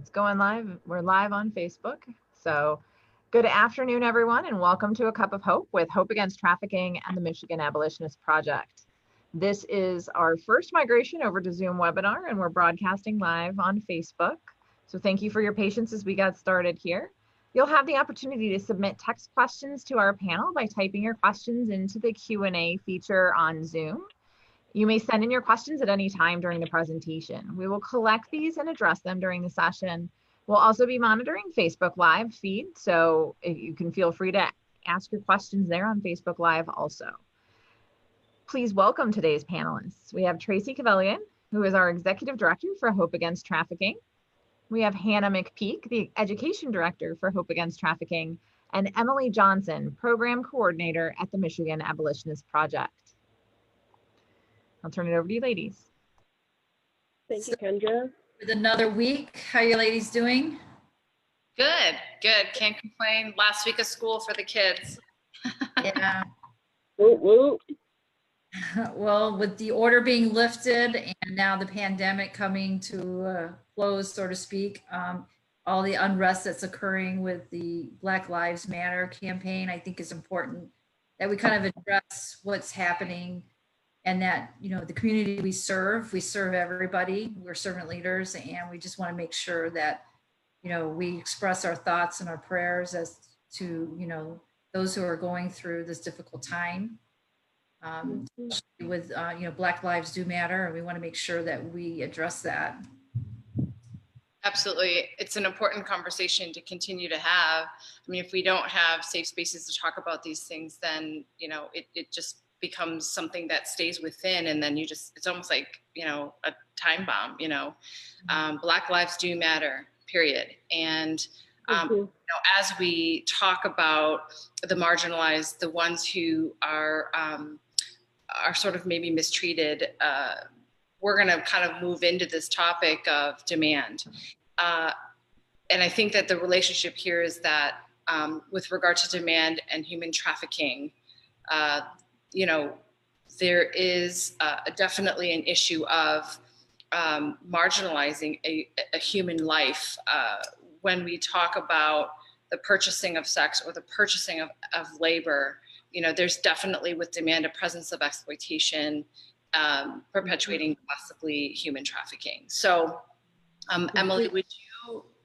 It's going live. We're live on Facebook. So good afternoon, everyone, and welcome to A Cup of Hope with Hope Against Trafficking and the Michigan Abolitionist Project. This is our first migration over to Zoom webinar, and we're broadcasting live on Facebook. So thank you for your patience as we got started here. You'll have the opportunity to submit text questions to our panel by typing your questions into the Q&A feature on Zoom. You may send in your questions at any time during the presentation. We will collect these and address them during the session. We'll also be monitoring Facebook Live feed, so you can feel free to ask your questions there on Facebook Live also. Please welcome today's panelists. We have Tracy Cavelian, who is our Executive Director for Hope Against Trafficking. We have Hannah McPeak, the Education Director for Hope Against Trafficking, and Emily Johnson, Program Coordinator at the Michigan Abolitionist Project. I'll turn it over to you ladies. Thank you, Kendra. With another week, how are you ladies doing? Good, good. Can't complain. Last week of school for the kids. Yeah. Woo, woo. Well, with the order being lifted and now the pandemic coming to a close, so to speak, all the unrest that's occurring with the Black Lives Matter campaign, I think is important that we kind of address what's happening. And that, you know, the community we serve everybody. We're servant leaders, and we just want to make sure that, you know, we express our thoughts and our prayers as to, you know, those who are going through this difficult time. With, you know, Black Lives Do Matter, and we want to make sure that we address that. Absolutely. It's an important conversation to continue to have. I mean, if we don't have safe spaces to talk about these things, then, you know, it just becomes something that stays within, and then it's almost like, you know, a time bomb, you know. Black lives do matter, period. And you know, as we talk about the marginalized, the ones who are sort of maybe mistreated, we're going to kind of move into this topic of demand. And I think that the relationship here is that with regard to demand and human trafficking, you know, there is definitely an issue of marginalizing a human life when we talk about the purchasing of sex or the purchasing of labor. You know, there's definitely with demand a presence of exploitation, perpetuating possibly human trafficking. So, Emily,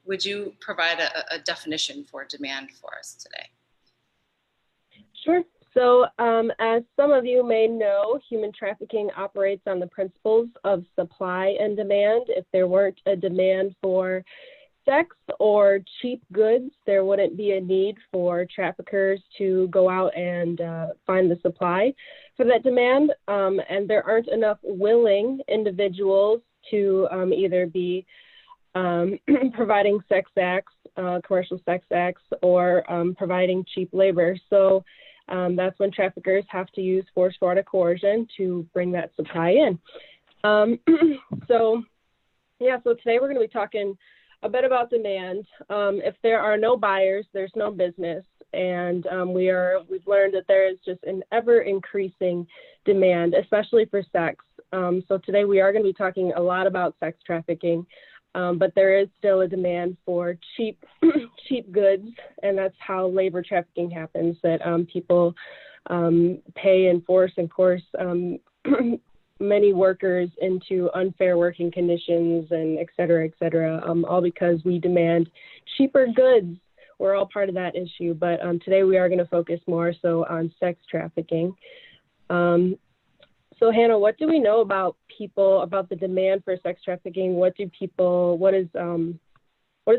would you provide a definition for demand for us today? Sure. So as some of you may know, human trafficking operates on the principles of supply and demand. If there weren't a demand for sex or cheap goods, there wouldn't be a need for traffickers to go out and find the supply for that demand. And there aren't enough willing individuals to either be providing sex acts, commercial sex acts, or providing cheap labor. So that's when traffickers have to use force, fraud, or coercion to bring that supply in. So today we're going to be talking a bit about demand. If there are no buyers, there's no business. And we've learned that there is just an ever increasing demand, especially for sex. So today we are going to be talking a lot about sex trafficking. But there is still a demand for cheap goods, and that's how labor trafficking happens, that people pay and force and coerce many workers into unfair working conditions, and et cetera, all because we demand cheaper goods. We're all part of that issue, but today we are going to focus more so on sex trafficking. So Hannah, what do we know about the demand for sex trafficking? What does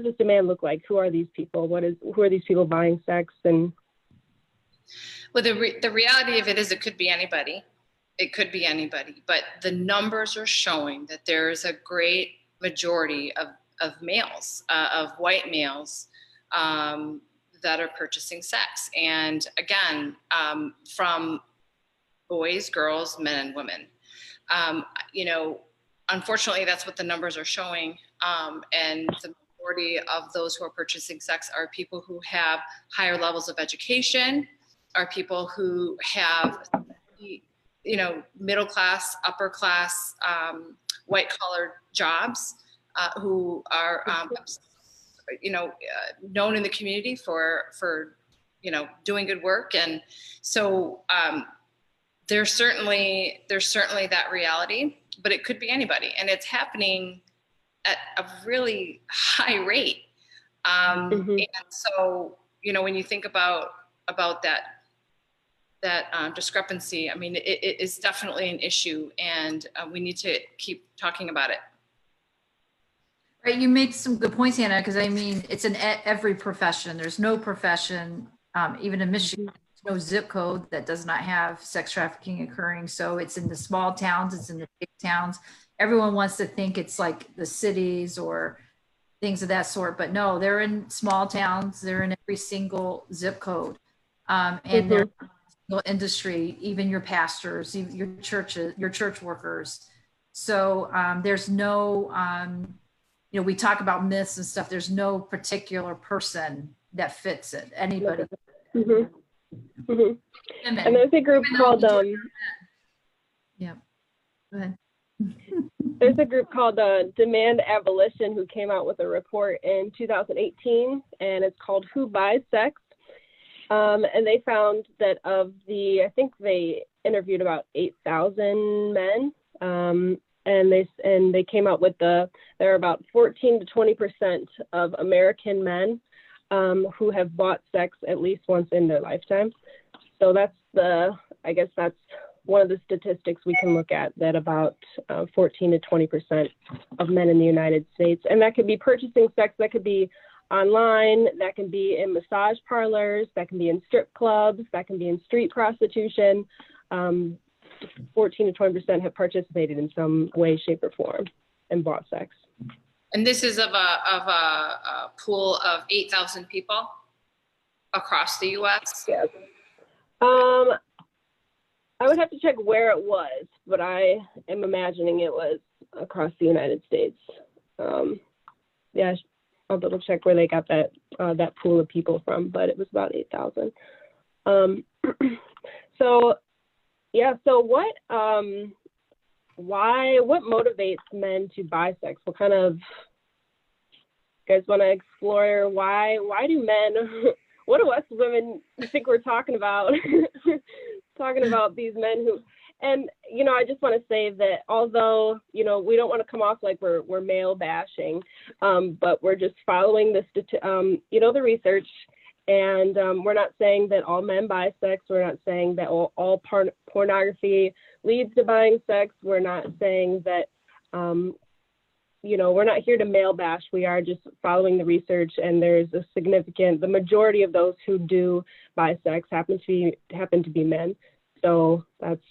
this demand look like? Who are these people? Who are these people buying sex? And well, the reality of it is it could be anybody. It could be anybody, but the numbers are showing that there is a great majority of males, of white males, that are purchasing sex. And again, from boys, girls, men, and women. You know, unfortunately, that's what the numbers are showing. And the majority of those who are purchasing sex are people who have higher levels of education, are people who have, you know, middle class, upper class, white collar jobs, who are known in the community for doing good work. And so there's certainly that reality, but it could be anybody, and it's happening at a really high rate. And so, when you think about that discrepancy, I mean, it is definitely an issue, and we need to keep talking about it. Right, you made some good points, Hannah, because I mean, it's in every profession. There's no profession, even in Michigan, there's no zip code that does not have sex trafficking occurring. So it's in the small towns, it's in the big towns. Everyone wants to think it's like the cities or things of that sort, but no, they're in small towns. They're in every single zip code, and they're in the industry, even your pastors, even your churches, your church workers. So there's no, we talk about myths and stuff. There's no particular person that fits it. Anybody. And there's a group called yeah. Go ahead. There's a group called Demand Abolition who came out with a report in 2018, and it's called Who Buys Sex? And they found that I think they interviewed about 8,000 men, and they came out with there are about 14 to 20% of American men who have bought sex at least once in their lifetime. So I guess that's one of the statistics we can look at, that about 14 to 20% of men in the United States, and that could be purchasing sex, that could be online, that can be in massage parlors, that can be in strip clubs, that can be in street prostitution. 14 to 20% have participated in some way, shape, or form and bought sex. And this is of a pool of 8,000 people across the U.S. Yes. I would have to check where it was, but I am imagining it was across the United States. Yeah, I'll double check where they got that pool of people from, but it was about 8,000. So what motivates men to buy sex? What kind of, you guys want to explore why do men, what do us women think we're talking about? Talking about these men who, and I just want to say that although we don't want to come off like we're male bashing, but we're just following the research, and we're not saying that all men buy sex. We're not saying that all pornography leads to buying sex. We're not saying that we're not here to male bash. We are just following the research, and there's the majority of those who do buy sex happen to be men. So that's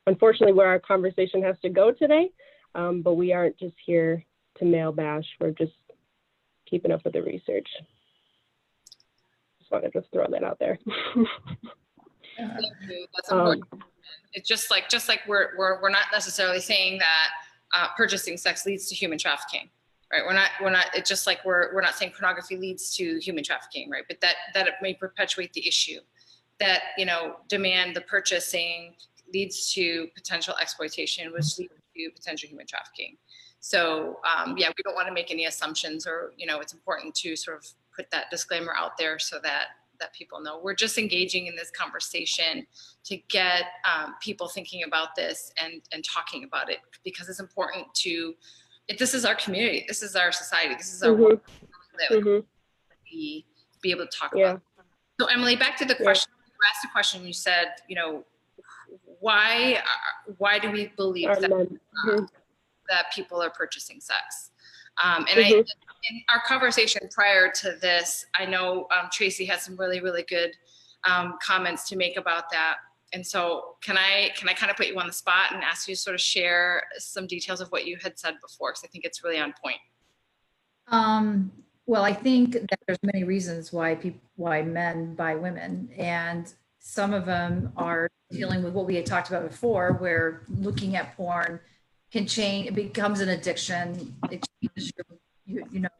unfortunately where our conversation has to go today. But we aren't just here to male bash. We're just keeping up with the research. Just wanted to throw that out there. Thank you. That's important. It's just like we're not necessarily saying that purchasing sex leads to human trafficking, right? We're not. It's just like we're not saying pornography leads to human trafficking, right? But that it may perpetuate the issue, that demand, the purchasing leads to potential exploitation, which leads to potential human trafficking. So we don't want to make any assumptions, or it's important to sort of put that disclaimer out there so that people know. We're just engaging in this conversation to get people thinking about this and talking about it, because it's important this is our community, this is our society, this is our world that we be able to talk about. So Emily, back to the question, you asked a question, you said, why do we believe that people are purchasing sex? In our conversation prior to this, I know Tracy has some really, really good comments to make about that. And so can I kind of put you on the spot and ask you to sort of share some details of what you had said before? Because I think it's really on point. Well, I think that there's many reasons why men buy women, and some of them are dealing with what we had talked about before, where looking at porn can change. It becomes an addiction. It changes your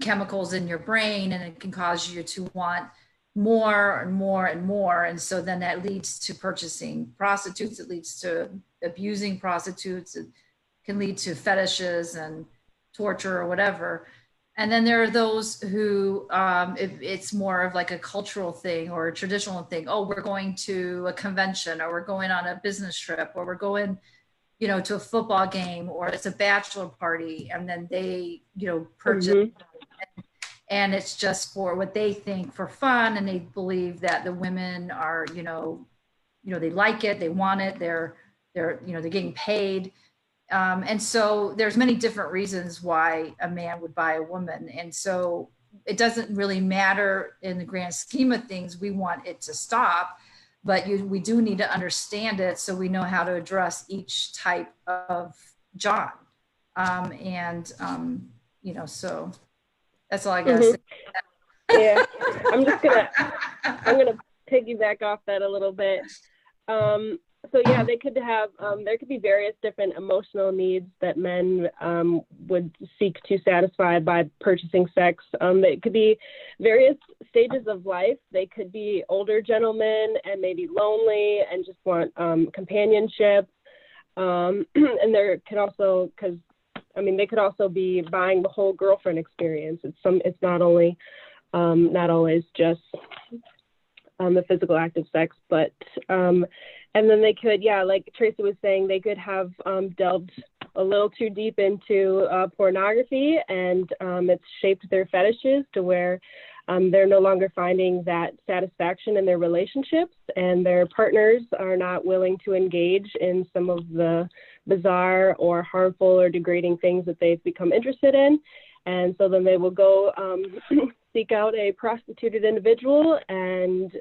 chemicals in your brain, and it can cause you to want more and more and more. And so then that leads to purchasing prostitutes. It leads to abusing prostitutes. It can lead to fetishes and torture or whatever. And then there are those who, it's more of like a cultural thing or a traditional thing. Oh, we're going to a convention, or we're going on a business trip, or we're going, to a football game, or it's a bachelor party. And then they, purchase, and it's just for what they think for fun. And they believe that the women are, they like it, they want it, they're getting paid. And so there's many different reasons why a man would buy a woman. And so it doesn't really matter in the grand scheme of things. We want it to stop, but we do need to understand it so we know how to address each type of John. So that's all I got to say. Yeah, I'm gonna piggyback off that a little bit. So yeah, they could have, there could be various different emotional needs that men would seek to satisfy by purchasing sex. It could be various stages of life. They could be older gentlemen and maybe lonely and just want companionship. And there could also, they could also be buying the whole girlfriend experience. It's not only, not always just the physical act of sex, but and then they could, like Tracy was saying, they could have delved a little too deep into pornography, and it's shaped their fetishes to where they're no longer finding that satisfaction in their relationships, and their partners are not willing to engage in some of the bizarre or harmful or degrading things that they've become interested in. And so then they will go seek out a prostituted individual, and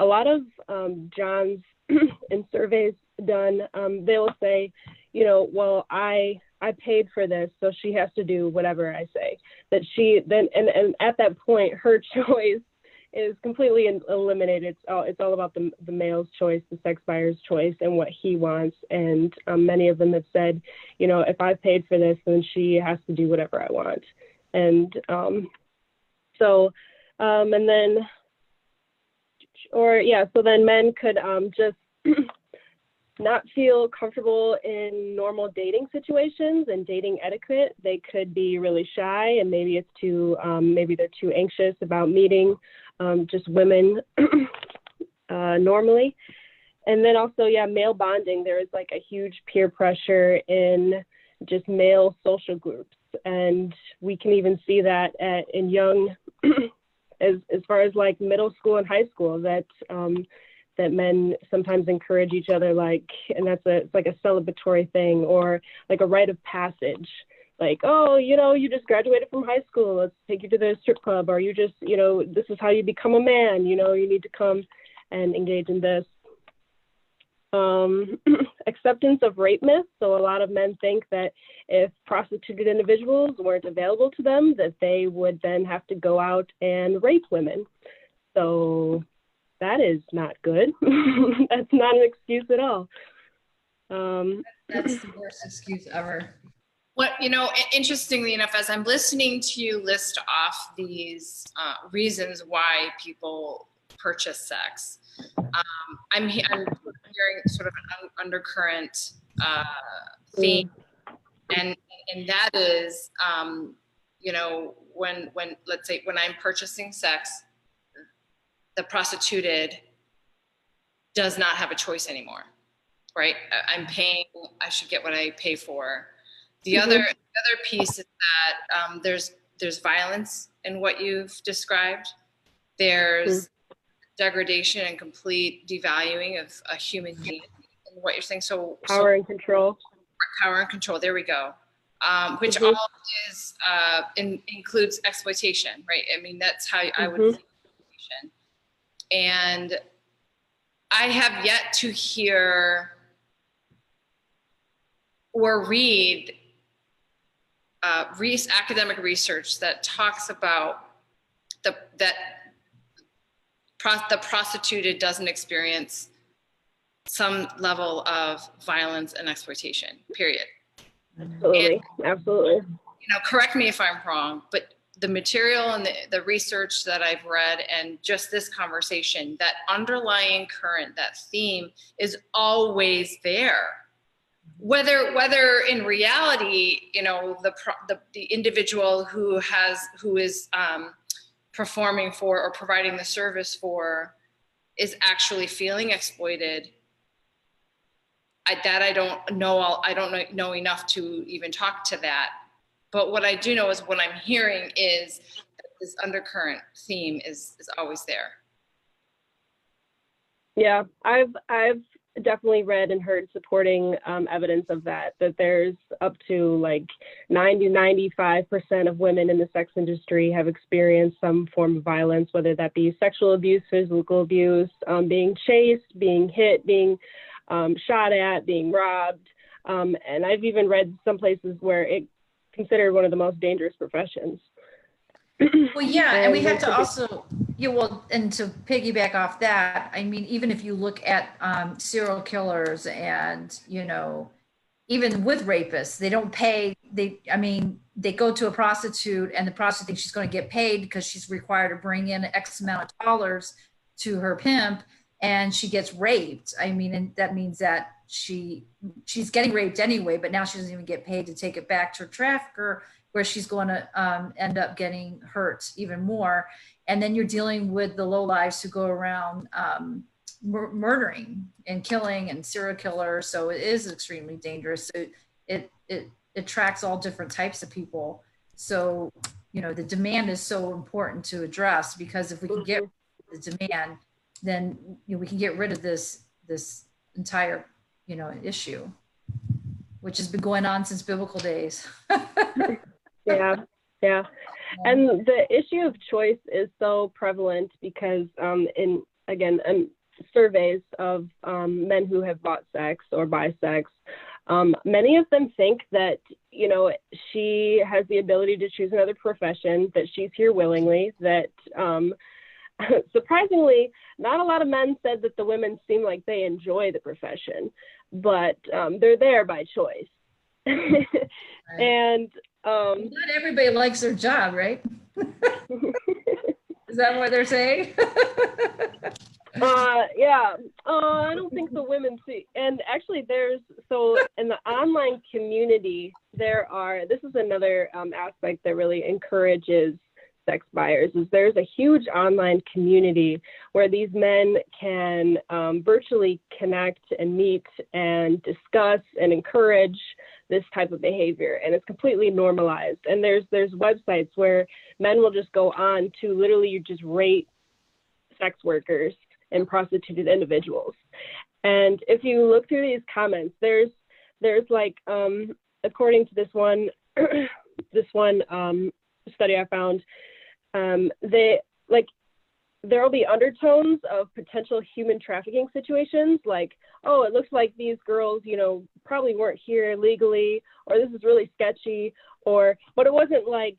a lot of John's in surveys done, they will say, well, I paid for this, so she has to do whatever I say. That she then, and at that point, her choice is completely eliminated. It's all about the male's choice, the sex buyer's choice, and what he wants. And many of them have said, if I paid for this, then she has to do whatever I want. And so then men could just not feel comfortable in normal dating situations and dating etiquette. They could be really shy, and maybe they're too anxious about meeting just women normally. And then also, male bonding. There is like a huge peer pressure in just male social groups, and we can even see that in young, as far as like middle school and high school, that men sometimes encourage each other, and it's like a celebratory thing, or like a rite of passage. Like, oh, you just graduated from high school, let's take you to the strip club, or you just, this is how you become a man, you need to come and engage in this. Acceptance of rape myths. So a lot of men think that if prostituted individuals weren't available to them, that they would then have to go out and rape women. So that is not good. That's not an excuse at all. That's the worst excuse ever. What, interestingly enough, as I'm listening to you list off these reasons why people purchase sex, I'm hearing sort of an undercurrent theme, and that is, when let's say when I'm purchasing sex, the prostituted does not have a choice anymore, right? I'm paying, I should get what I pay for. The other piece is that there's violence in what you've described. There's degradation and complete devaluing of a human being in what you're saying. So power and control. Power and control. There we go. Which all is includes exploitation, right? I mean, that's how I would see exploitation. And I have yet to hear or read academic research that talks about that the prostituted doesn't experience some level of violence and exploitation, period. Absolutely. And, absolutely. Correct me if I'm wrong, but the material and the research that I've read and just this conversation, that underlying current, that theme is always there. whether in reality, the individual who is performing for or providing the service for is actually feeling exploited, I don't know enough to even talk to that. But what I do know is what I'm hearing is that this undercurrent theme is always there. Yeah, I've definitely read and heard supporting evidence of that there's up to like 95% of women in the sex industry have experienced some form of violence, whether that be sexual abuse, physical abuse, being chased, being hit, being shot at, being robbed. And I've even read some places where it's considered one of the most dangerous professions. Well, yeah, and we have to also, and to piggyback off that, I mean, even if you look at serial killers and, even with rapists, they don't pay, they go to a prostitute and the prostitute thinks she's going to get paid because she's required to bring in X amount of dollars to her pimp, and she gets raped. I mean, and that means that she's getting raped anyway, but now she doesn't even get paid to take it back to her trafficker, where she's going to end up getting hurt even more. And then you're dealing with the lowlives who go around murdering and killing and serial killers. So it is extremely dangerous. It attracts all different types of people. So, the demand is so important to address, because if we can get rid of the demand, then we can get rid of this entire, issue, which has been going on since biblical days. Yeah. And the issue of choice is so prevalent because in surveys of men who have bought sex or buy sex, many of them think that, she has the ability to choose another profession, that she's here willingly, that surprisingly, not a lot of men said that the women seem like they enjoy the profession, but they're there by choice. Right. And not everybody likes their job, right? Is that what they're saying? Yeah. I don't think the women see. And actually, in the online community, this is another aspect that really encourages sex buyers, is there's a huge online community where these men can virtually connect and meet and discuss and encourage this type of behavior, and it's completely normalized. And there's websites where men will just go on to literally just rate sex workers and prostituted individuals. And if you look through these comments, there's like according to this one study I found, there'll be undertones of potential human trafficking situations, like, oh, it looks like these girls, probably weren't here legally, or this is really sketchy, but it wasn't like,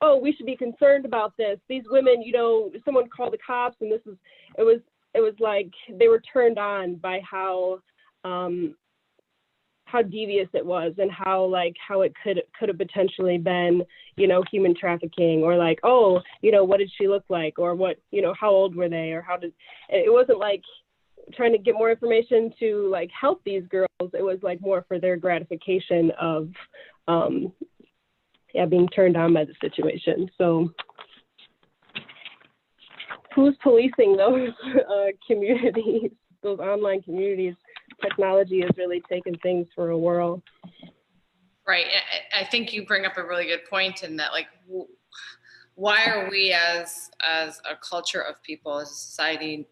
oh, we should be concerned about this. These women, someone called the cops, and it was like they were turned on by how devious it was, and how it could have potentially been, human trafficking, or like, oh, what did she look like, or what, how old were they, or it wasn't like trying to get more information to like help these girls. It was like more for their gratification of being turned on by the situation. So who's policing those communities, those online communities? Technology has really taken things for a whirl. Right. I think you bring up a really good point in that, like, why are we as a culture of people, as a society,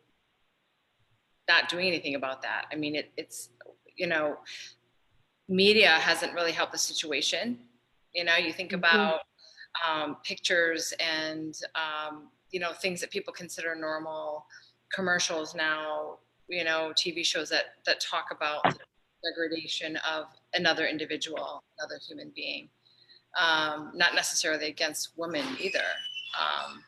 not doing anything about that? I mean, it's media hasn't really helped the situation. You think about pictures and, things that people consider normal, commercials now, TV shows that talk about the degradation of another individual, another human being, not necessarily against women either.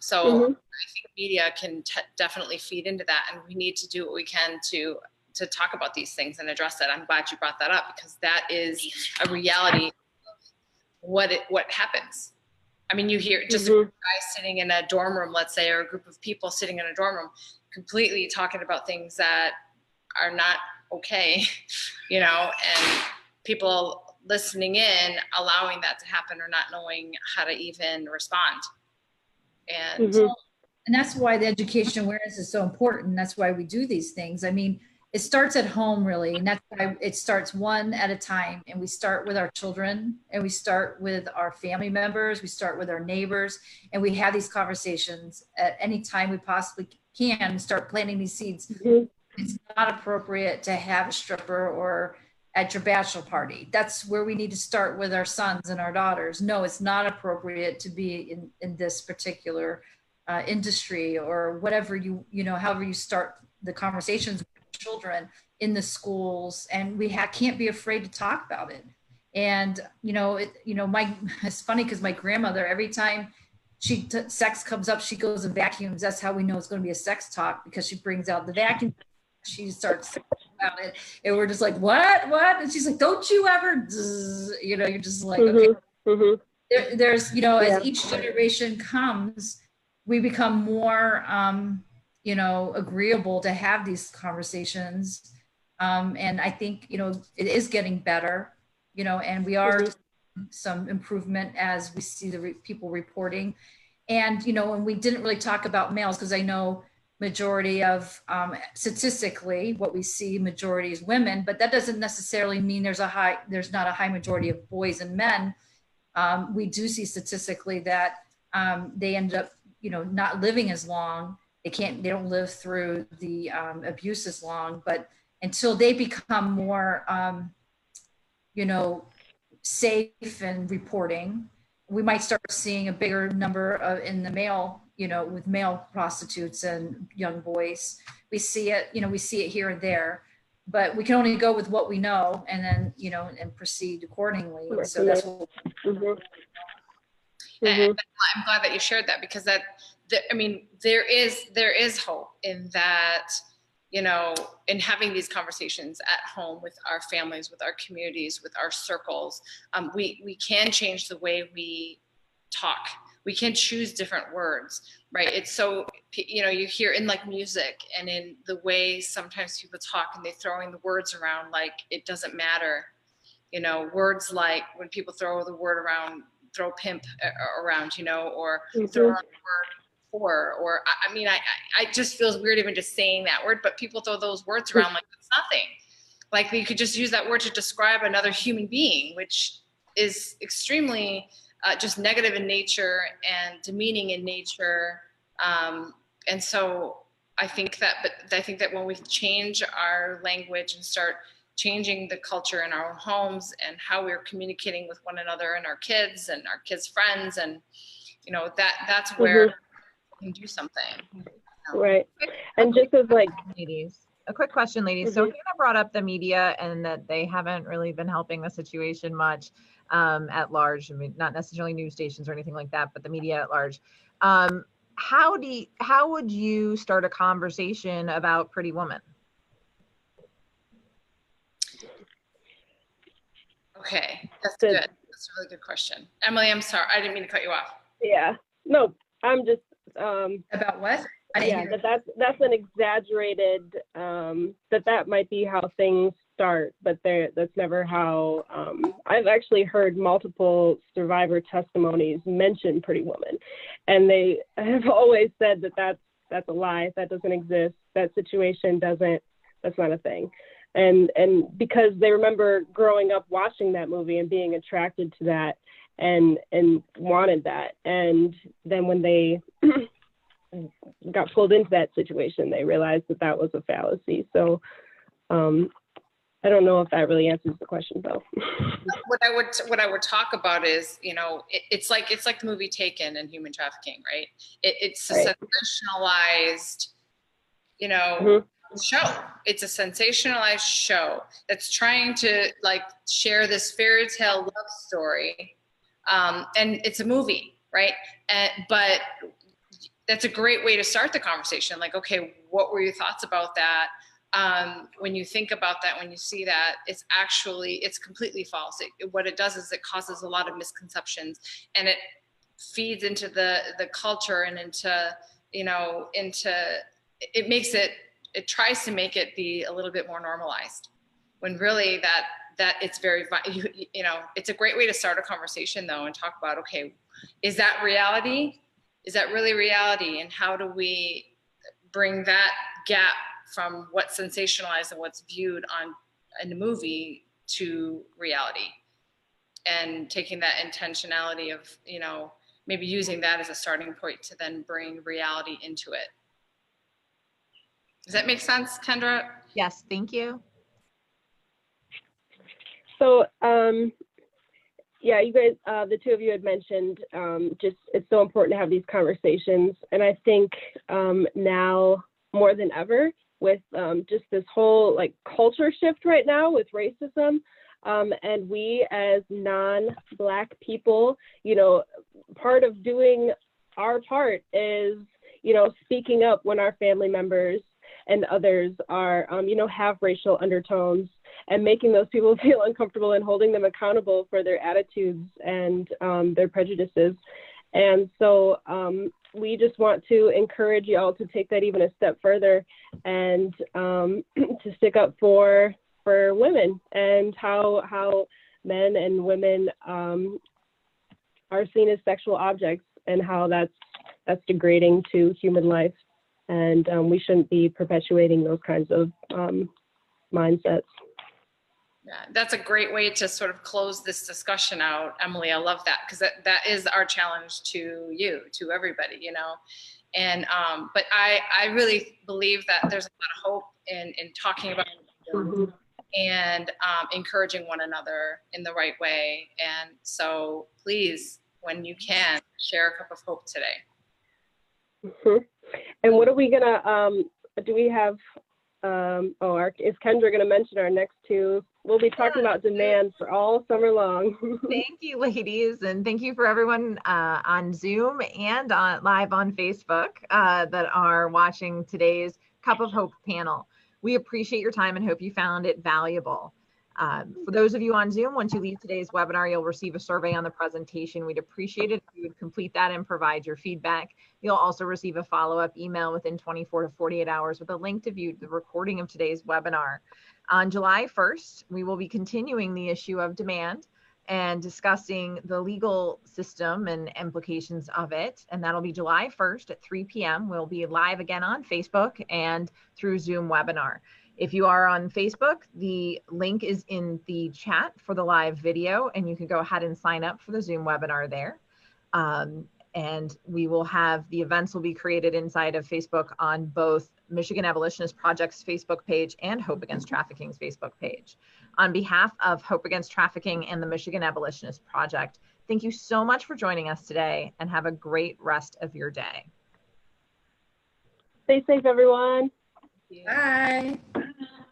So I think media can definitely feed into that, and we need to do what we can to talk about these things and address that. I'm glad you brought that up, because that is a reality of what happens. I mean, you hear just a guy sitting in a dorm room, let's say, or a group of people sitting in a dorm room, completely talking about things that are not okay, and people listening in allowing that to happen or not knowing how to even respond. And And that's why the education awareness is so important. That's why we do these things. I mean, it starts at home, really. And that's why it starts one at a time. And we start with our children, and we start with our family members, we start with our neighbors, and we have these conversations at any time we possibly can, start planting these seeds. It's not appropriate to have a stripper or at your bachelor party. That's where we need to start with our sons and our daughters. No, it's not appropriate to be in this particular industry or whatever however you start the conversations with children in the schools. And we can't be afraid to talk about it. And it's funny because my grandmother, every time sex comes up, she goes and vacuums. That's how we know it's going to be a sex talk, because she brings out the vacuum. She starts about it, and we're just like, what? And she's like, don't you ever, you're just like, okay. There's, as each generation comes, we become more, agreeable to have these conversations. And I think, it is getting better, and we are some improvement as we see the people reporting. And, and we didn't really talk about males, because I know majority of, statistically, what we see majority is women, but that doesn't necessarily mean there's not a high majority of boys and men. We do see statistically that they end up, not living as long. They don't live through the abuse as long, but until they become more, safe and reporting, we might start seeing a bigger number in the male, with male prostitutes and young boys. We see it here and there, but we can only go with what we know, and then, and proceed accordingly. So that's what. And I'm glad that you shared that, because there is hope in that, in having these conversations at home with our families, with our communities, with our circles. We can change the way we talk. We can choose different words, right? It's so, you hear in like music and in the way sometimes people talk, and they're throwing the words around like it doesn't matter. Words like when people throw the word around, throw pimp around, or throw around the word whore, or I just feels weird even just saying that word, but people throw those words around like it's nothing. Like we could just use that word to describe another human being, which is extremely just negative in nature and demeaning in nature. And so I think that when we change our language and start changing the culture in our own homes and how we're communicating with one another and our kids friends, and that's where we can do something. Right. And just as like, ladies, a quick question, ladies. So Hannah brought up the media and that they haven't really been helping the situation much at large. I mean, not necessarily news stations or anything like that, but the media at large. How would you start a conversation about Pretty Woman? Okay, that's good. That's a really good question. Emily, I'm sorry. I didn't mean to cut you off. Yeah. No, I'm just about what? That's an exaggerated that might be how things start, but that's never how. I've actually heard multiple survivor testimonies mention Pretty Woman, and they have always said that that's a lie. That doesn't exist. That situation doesn't. That's not a thing. And because they remember growing up watching that movie and being attracted to that and wanted that, and then when they got pulled into that situation, they realized that was a fallacy. So I don't know if that really answers the question, though. What I would talk about is, it's like the movie Taken and human trafficking, right? It's a sensationalized, show. It's a sensationalized show that's trying to like share this fairy tale love story, and it's a movie, right? But that's a great way to start the conversation. Like, okay, what were your thoughts about that? When you think about that, when you see that, it's completely false. What it does is it causes a lot of misconceptions, and it feeds into the culture and it tries to make it be a little bit more normalized. when really that it's very, you know, it's a great way to start a conversation though, and talk about, okay, is that reality? Is that really reality? And how do we bring that gap from what's sensationalized and what's viewed on in the movie to reality, and taking that intentionality of, you know, maybe using that as a starting point to then bring reality into it. Does that make sense, Kendra? Yes, thank you. So, yeah, you guys, the two of you had mentioned just it's so important to have these conversations. And I think now more than ever with just this whole like culture shift right now with racism, and we as non-Black people, you know, part of doing our part is, you know, speaking up when our family members and others are, you know, have racial undertones, and making those people feel uncomfortable and holding them accountable for their attitudes and their prejudices. And so we just want to encourage you all to take that even a step further and to stick up for women and how men and women are seen as sexual objects, and how that's degrading to human life. And we shouldn't be perpetuating those kinds of mindsets. Yeah, that's a great way to sort of close this discussion out, Emily. I love that, because that is our challenge to you, to everybody, you know. And but I really believe that there's a lot of hope in talking about it and encouraging one another in the right way. And so please, when you can, share a cup of hope today. And what are we gonna do we have is Kendra gonna mention our next two? We'll be talking about demand for all summer long. Thank you, ladies, and thank you for everyone on Zoom and live on Facebook that are watching today's Cup of Hope panel. We appreciate your time and hope you found it valuable. For those of you on Zoom, once you leave today's webinar, you'll receive a survey on the presentation. We'd appreciate it if you would complete that and provide your feedback. You'll also receive a follow-up email within 24 to 48 hours with a link to view the recording of today's webinar. On July 1st, we will be continuing the issue of demand and discussing the legal system and implications of it. And that'll be July 1st at 3 p.m. We'll be live again on Facebook and through Zoom webinar. If you are on Facebook, the link is in the chat for the live video, and you can go ahead and sign up for the Zoom webinar there. And we will have, the events will be created inside of Facebook on both Michigan Abolitionist Project's Facebook page and Hope Against Trafficking's Facebook page. On behalf of Hope Against Trafficking and the Michigan Abolitionist Project, thank you so much for joining us today, and have a great rest of your day. Stay safe, everyone. Bye.